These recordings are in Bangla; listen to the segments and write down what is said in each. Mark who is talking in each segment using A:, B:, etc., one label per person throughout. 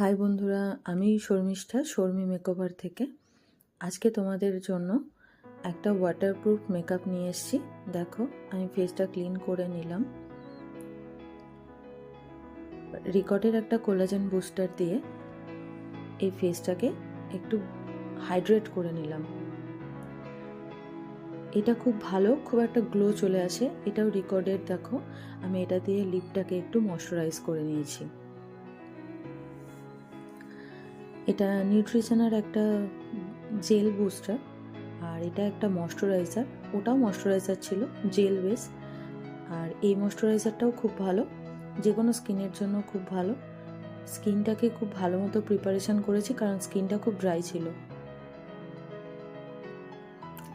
A: হাই বন্ধুরা, আমি শর্মিষ্ঠা শর্মি মেকওভার থেকে। আজকে তোমাদের জন্য একটা ওয়াটারপ্রুফ মেকআপ নিয়ে এসেছি। দেখো, আমি ফেসটা ক্লিন করে নিলাম। রিকর্ডের একটা কোলাজেন বুস্টার দিয়ে এই ফেসটাকে একটু হাইড্রেট করে নিলাম। এটা খুব ভালো, খুব একটা গ্লো চলে আসে। এটাও রিকর্ডের। দেখো, আমি এটা দিয়ে লিপটাকে একটু ময়শ্চারাইজ করে নিয়েছি। এটা নিউট্রিশনের একটা জেল বুস্টার, আর এটা একটা ময়শ্চারাইজার। ওটাও ময়শ্চারাইজার ছিল, জেল বেস। আর এই ময়শ্চারাইজারটাও খুব ভালো, যে কোনো স্কিনের জন্য খুব ভালো। স্কিনটাকে খুব ভালো মতো প্রিপারেশন করেছি, কারণ স্কিনটা খুব ড্রাই ছিল।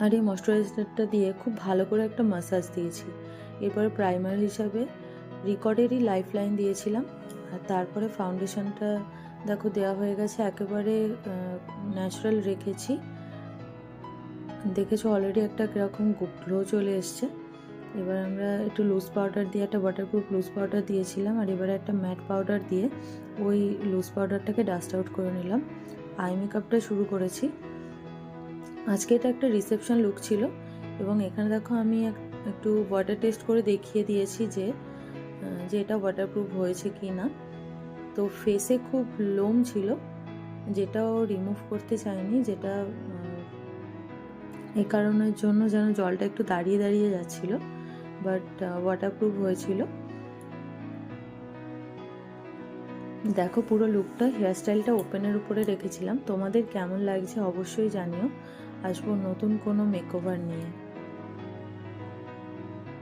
A: আর এই ময়শ্চারাইজারটা দিয়ে খুব ভালো করে একটা মাসাজ দিয়েছি। এরপরে প্রাইমার হিসাবে রিকর্ডেরই লাইফ লাইন দিয়েছিলাম। আর তারপরে ফাউন্ডেশনটা দেখো দেওয়া হয়ে গেছে, একেবারে ন্যাচারাল রেখেছি। দেখেছো অলরেডি একটা কীরকম গ্লো চলে এসছে। এবার আমরা একটু লুজ পাউডার দিয়ে, একটা ওয়াটারপ্রুফ লুজ পাউডার দিয়েছিলাম, আর এবারে একটা ম্যাট পাউডার দিয়ে ওই লুজ পাউডারটাকে ডাস্ট আউট করে নিলাম। আই মেকআপটা শুরু করেছি। আজকে এটা একটা রিসেপশন লুক ছিল, এবং এখানে দেখো আমি একটু ওয়াটার টেস্ট করে দেখিয়ে দিয়েছি যে এটা ওয়াটারপ্রুফ হয়েছে কি না। তো ফেসে খুব লোম ছিল, যেটাও রিমুভ করতে চাইনি, যেটা এই কারণের জন্য যেন জলটা একটু দাঁড়িয়ে দাঁড়িয়ে যাচ্ছিল, বাট ওয়াটারপ্রুফ হয়েছিল। দেখো পুরো লুকটা, হেয়ারস্টাইলটা ওপেনের উপরে রেখেছিলাম। তোমাদের কেমন লাগছে অবশ্যই জানিও। আসবো নতুন কোনো মেকওভার নিয়ে।